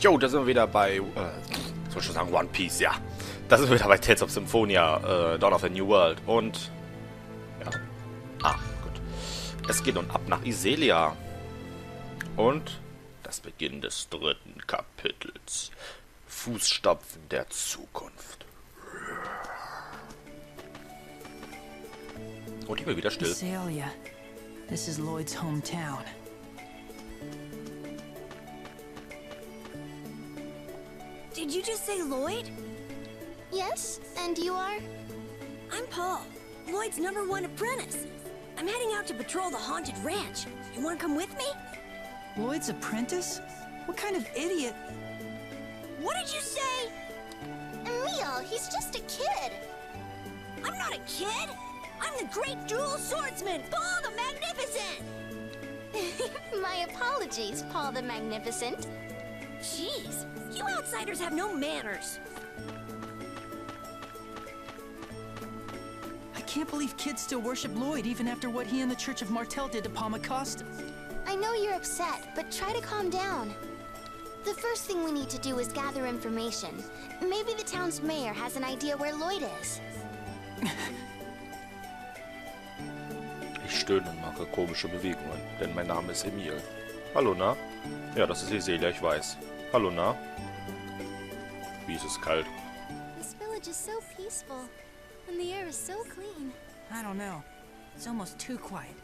Jo, da sind wir wieder bei, soll ich schon sagen, One Piece, ja. Da sind wir wieder bei Tales of Symphonia, Dawn of a New World. Und, ja. Gut. Es geht nun ab nach Iselia. Und das Beginn des 3. Kapitels. Fußstapfen der Zukunft. Und ich bin wieder still. Iselia. This is Lloyd's hometown. Did you just say Lloyd? Yes, and you are? I'm Paul, Lloyd's #1 apprentice. I'm heading out to patrol the haunted ranch. You want to come with me? Lloyd's apprentice? What kind of idiot? What did you say? Emil, he's just a kid. I'm not a kid. I'm the great dual swordsman, Paul the Magnificent. My apologies, Paul the Magnificent. Jeez, you outsiders have no manners. I can't believe kids still worship Lloyd even after what he and the Church of Martel did to Palmacosta. I know you're upset, but try to calm down. The first thing we need to do is gather information. Maybe the town's mayor has an idea where Lloyd is. Ich stöhne und mache komische Bewegungen, denn mein Name ist Emil. Hallo, na? Ja, das ist Iselia, ich weiß. Hallo, na? Wie ist es kalt? This village is so peaceful, and the air is so clean. I don't know. It's almost too quiet.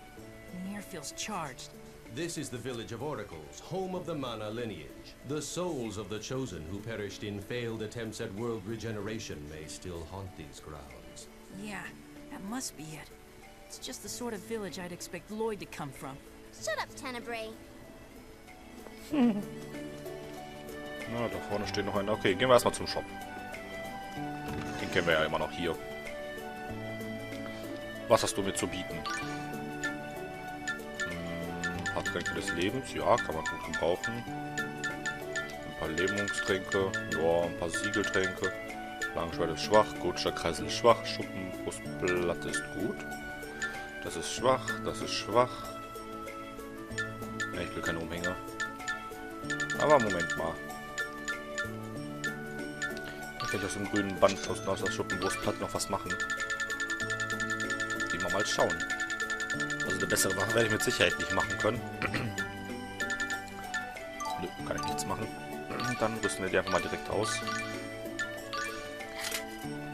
The air feels charged. This is the village of Oracles, home of the Mana lineage. The souls of the Chosen who perished in failed attempts at world regeneration may still haunt these grounds. Yeah, that must be it. It's just the sort of village I'd expect Lloyd to come from. Shut up, Tenebrae. Na, da vorne steht noch einer. Okay, gehen wir erstmal zum Shop. Den kennen wir ja immer noch hier. Was hast du mir zu bieten? Ein paar Tränke des Lebens. Ja, kann man gut gebrauchen. Ein paar Lähmungstränke. Ja, ein paar Siegeltränke. Langschwert ist schwach. Gotischer Kreisel ist schwach. Schuppenbrustblatt ist gut. Das ist schwach. Das ist schwach. Ja, ich will keine Umhänger. Aber Moment mal. Ich kann aus dem grünen Band aus der Schuppenbrustplatte noch was machen. Gehen wir mal schauen. Also eine bessere Waffe werde ich mit Sicherheit nicht machen können. Nö, kann ich nichts machen. Dann rüsten wir die einfach mal direkt aus.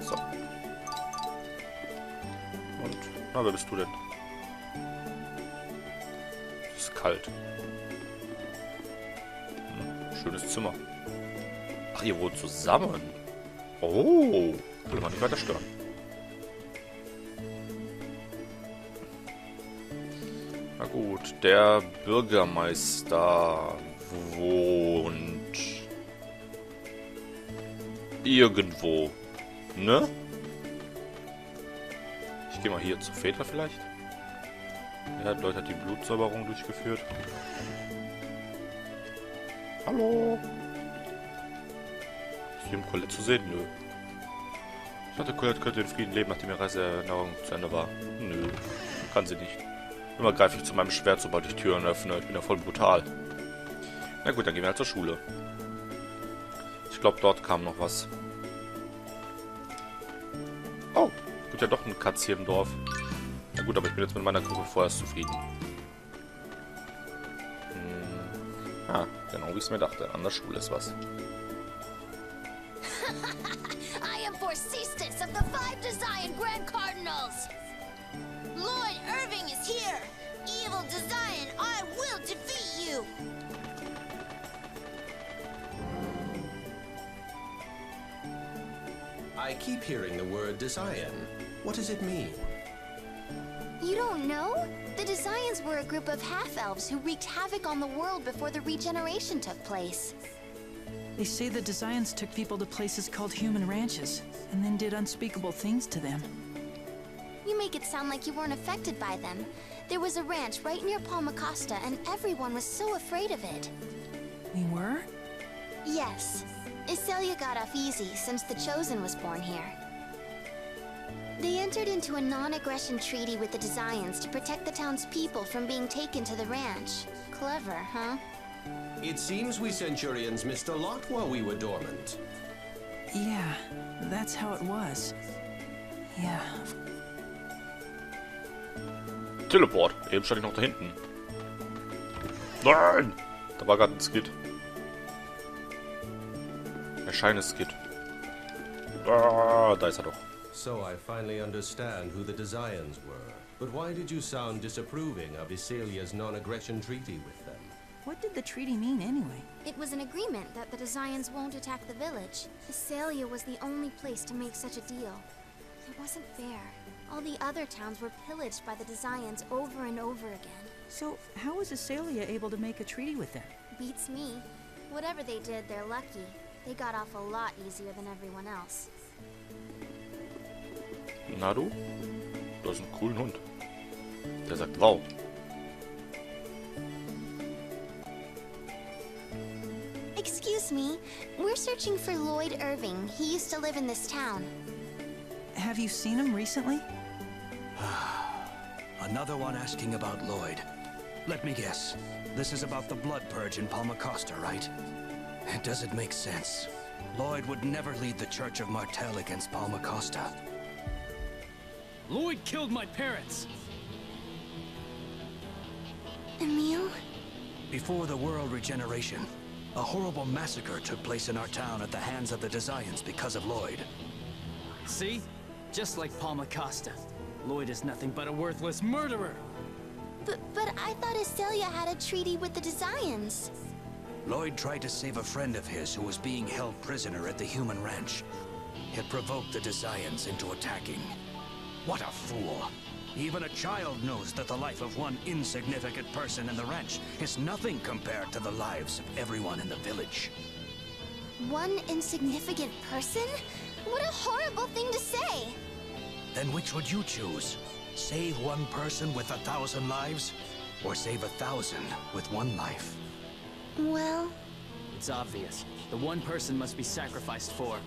So. Und, na, wer bist du denn? Es ist kalt. Schönes Zimmer. Ach, ihr wohnt zusammen. Oh, will man nicht weiter stören. Na gut, der Bürgermeister wohnt irgendwo, ne? Ich gehe mal hier zu Väter vielleicht. Ja, Leute hat die Blutsäuberung durchgeführt. Hallo? Ist hier im Colette zu sehen? Nö. Ich dachte, Colette könnte in Frieden leben, nachdem ihre Reiseerinnerung zu Ende war. Nö, kann sie nicht. Immer greife ich zu meinem Schwert, sobald ich Türen öffne. Ich bin ja voll brutal. Na gut, dann gehen wir halt zur Schule. Ich glaube, dort kam noch was. Oh, gibt ja doch eine Katze hier im Dorf. Na gut, aber ich bin jetzt mit meiner Gruppe vorerst zufrieden. Genau wie ich es mir dachte. An der Schule ist was. I am Forcestus of the 5 Desian Grand Cardinals. Lloyd Irving is here. Evil Desian, I will defeat you. I keep hearing the word Desian. What does it mean? You don't know? The Desians were a group of half-elves who wreaked havoc on the world before the regeneration took place. They say the Desians took people to places called human ranches, and then did unspeakable things to them. You make it sound like you weren't affected by them. There was a ranch right near Palmacosta, and everyone was so afraid of it. We were? Yes. Iselia got off easy since the Chosen was born here. They entered into a non-aggression treaty with the Desians to protect the town's people from being taken to the ranch. Clever, huh? It seems we Centurions missed a lot while we were dormant. Yeah, that's how it was. Yeah. Teleport. Eben stand ich noch da hinten. Nein! Da war gerade ein Skid. Erscheines-Skid. Ah, da ist er doch. So I finally understand who the Desians were. But why did you sound disapproving of Iselia's non-aggression treaty with them? What did the treaty mean anyway? It was an agreement that the Desians won't attack the village. Iselia was the only place to make such a deal. It wasn't fair. All the other towns were pillaged by the Desians over and over again. So, how was Iselia able to make a treaty with them? Beats me. Whatever they did, they're lucky. They got off a lot easier than everyone else. Na du? Du hast einen coolen Hund. Der sagt wow. Excuse me, we're searching for Lloyd Irving. He used to live in this town. Have you seen him recently? Another one asking about Lloyd. Let me guess. This is about the blood purge in Palmacosta, right? Does it make sense? Lloyd would never lead the Church of Martel against Palmacosta. Lloyd killed my parents! Emil? Before the world regeneration, a horrible massacre took place in our town at the hands of the Desians because of Lloyd. See? Just like Palmacosta. Lloyd is nothing but a worthless murderer! But I thought Iselia had a treaty with the Desians. Lloyd tried to save a friend of his who was being held prisoner at the human ranch. It provoked the Desians into attacking. What a fool! Even a child knows that the life of one insignificant person in the ranch is nothing compared to the lives of everyone in the village. One insignificant person? What a horrible thing to say! Then which would you choose? Save one person with 1,000 lives? Or save 1,000 with one life? Well... It's obvious. The one person must be sacrificed for.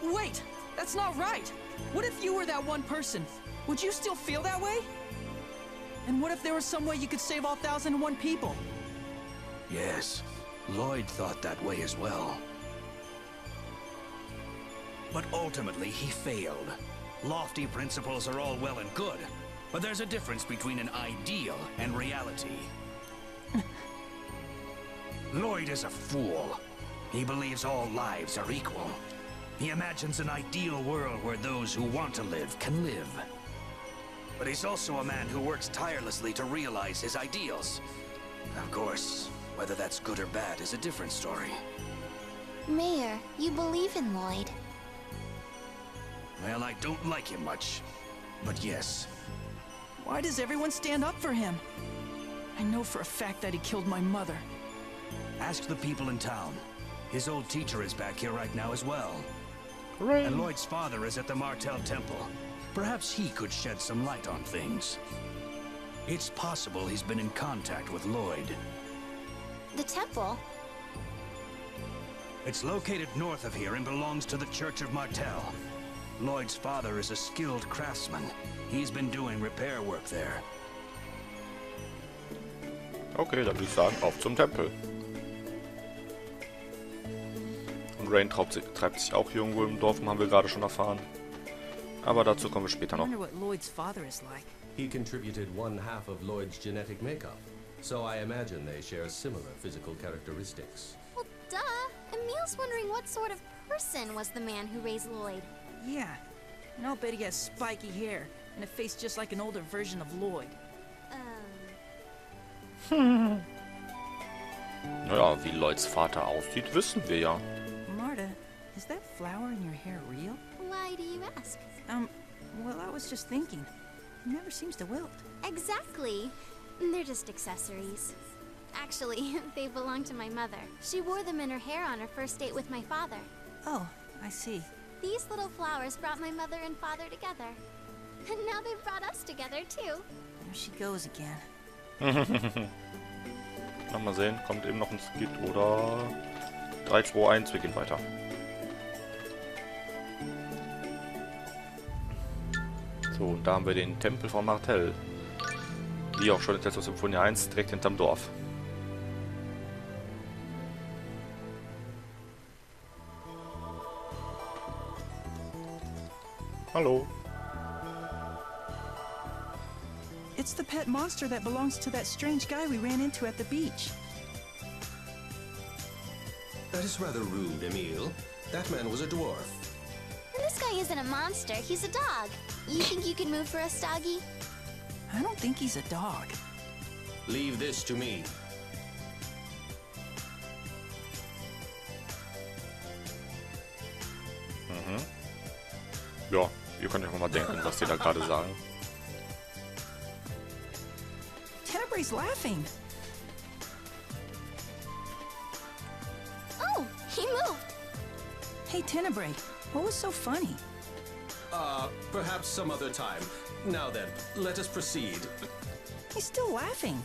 Wait! That's not right! What if you were that one person? Would you still feel that way? And what if there was some way you could save all 1,001 people? Yes, Lloyd thought that way as well. But ultimately, he failed. Lofty principles are all well and good, but there's a difference between an ideal and reality. Lloyd is a fool. He believes all lives are equal. He imagines an ideal world where those who want to live can live. But he's also a man who works tirelessly to realize his ideals. Of course, whether that's good or bad is a different story. Mayor, you believe in Lloyd. Well, I don't like him much, but yes. Why does everyone stand up for him? I know for a fact that he killed my mother. Ask the people in town. His old teacher is back here right now as well. Hooray. And Lloyd's father is at the Martel Temple. Perhaps he could shed some light on things. It's possible he's been in contact with Lloyd. The temple? It's located north of here and belongs to the Church of Martel. Lloyd's father is a skilled craftsman. He's been doing repair work there. Okay, dann würde ich sagen, auf zum Tempel. Und Rain treibt sich auch hier irgendwo im Dorf, haben wir gerade schon erfahren. Aber dazu kommen wir später I noch. wonder what Lloyd's father is like. He contributed 1/2 of Lloyd's genetic makeup, so I imagine they share similar physical characteristics. Well, duh. Emil's wondering what sort of person was the man who raised Lloyd. Yeah, and I'll bet he has spiky hair and a face just like an older version of Lloyd. Naja, wie Lloyds Vater aussieht, wissen wir ja. Marta, is that flower in your hair real? Why do you ask? Well, I was just thinking. It never seems to wilt. Exactly. They're just accessories. Actually, they belong to my mother. She wore them in her hair on her first date with my father. Oh, I see. These little flowers brought my mother and father together. And now they've brought us together, too. There she goes again. Na, mal sehen, kommt eben noch ein Skit oder 3, 2, 1, wir gehen weiter. So, und da haben wir den Tempel von Martel. Wie auch schon in Tales of Symphonia 1, direkt hinterm Dorf. Hallo. It's the pet monster that belongs to that strange guy we ran into at the beach. That is rather rude, Emile. That man was a dwarf. And this guy isn't a monster, he's a dog. You think you can move for us, doggy? I don't think he's a dog. Leave this to me. Ja, ihr könnt euch mal denken, was die da gerade sagen. Tenebrae's laughing. Oh, he moved. Hey, Tenebrae, what was so funny? Perhaps some other time. Now then, let us proceed. He's still laughing.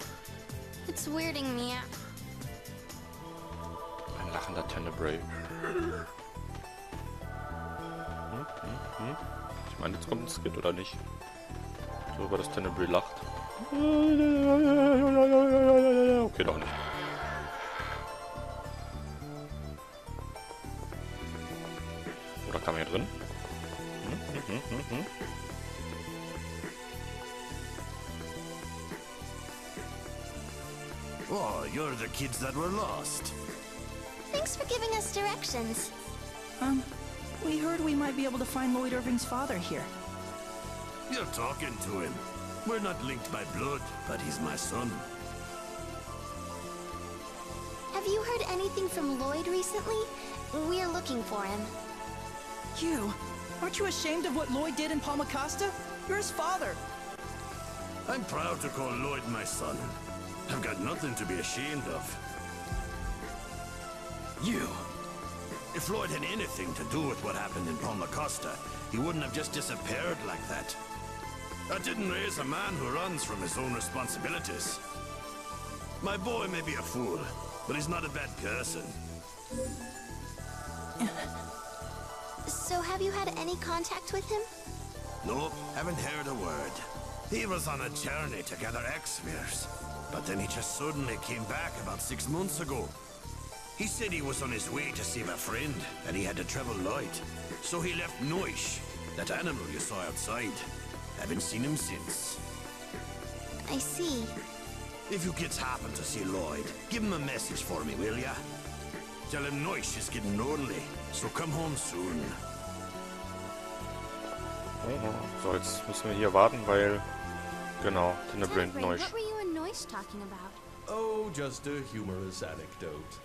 It's weirding me out. Ein lachender Tenebrae. Ich meine, jetzt kommt ein Skit, oder nicht? So, über das Tenebrae lacht. Okay, doch nicht. Oder kam er hier drin? Oh, you're the kids that were lost. Thanks for giving us directions. We heard we might be able to find Lloyd Irving's father here. You're talking to him. We're not linked by blood, but he's my son. Have you heard anything from Lloyd recently? We're looking for him. You? Aren't you ashamed of what Lloyd did in Palmacosta? You're his father. I'm proud to call Lloyd my son. I've got nothing to be ashamed of. You. If Lloyd had anything to do with what happened in Palmacosta, he wouldn't have just disappeared like that. I didn't raise a man who runs from his own responsibilities. My boy may be a fool, but he's not a bad person. So have you had any contact with him? Nope, haven't heard a word. He was on a journey to gather X-spheres, but then he just suddenly came back about 6 months ago. He said he was on his way to save a friend, and he had to travel light. So he left Noish, that animal you saw outside. Haven't seen him since. I see. If you kids happen to see Lloyd, give him a message for me, will ya? Tell him Noish is getting lonely, so come home soon. So, jetzt müssen wir hier warten, weil... Genau, Tenebrae und Tenebrae, Noish. what were you and Noish talking about? Oh, just a humorous anecdote.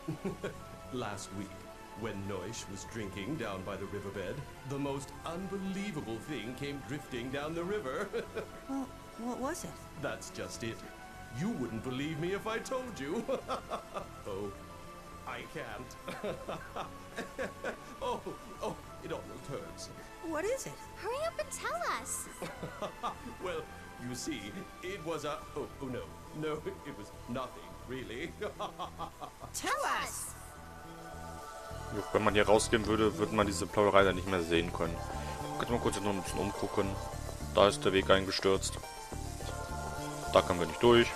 Last week, when Noish was drinking down by the riverbed, the most unbelievable thing came drifting down the river. Well, what was it? That's just it. You wouldn't believe me if I told you. Oh, I can't. Oh, it almost hurts. What is it? Hurry up and tell us. Well, you see, it was a... Oh, no, it was nothing, really. Tell us! Wenn man hier rausgehen würde, würde man diese Plauderei dann nicht mehr sehen können. Können wir mal kurz noch ein bisschen umgucken. Da ist der Weg eingestürzt. Da können wir nicht durch.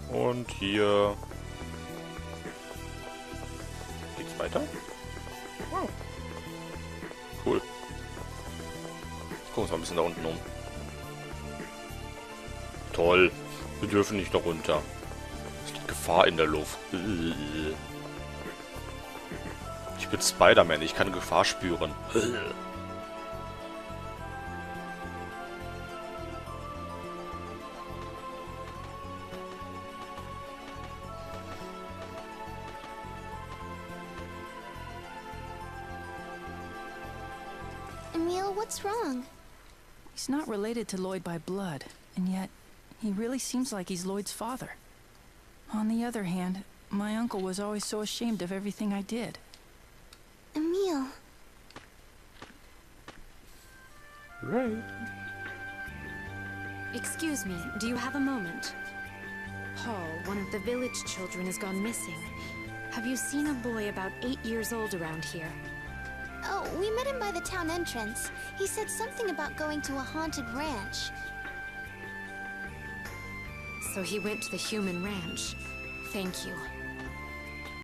Und hier... Geht's weiter? Wow. Cool. Gucken wir uns mal ein bisschen da unten um. Toll. Wir dürfen nicht da runter. Es liegt Gefahr in der Luft. Ich bin Spider-Man, ich kann Gefahr spüren. Emile, what's wrong? He's not related to Lloyd by blood, and yet he really seems like he's Lloyd's father. On the other hand, my uncle was always so ashamed of everything I did. Emile. Right. Excuse me, do you have a moment? Paul, one of the village children, has gone missing. Have you seen a boy about 8 years old around here? Oh, we met him by the town entrance. He said something about going to a haunted ranch. So he went to the human ranch. Thank you.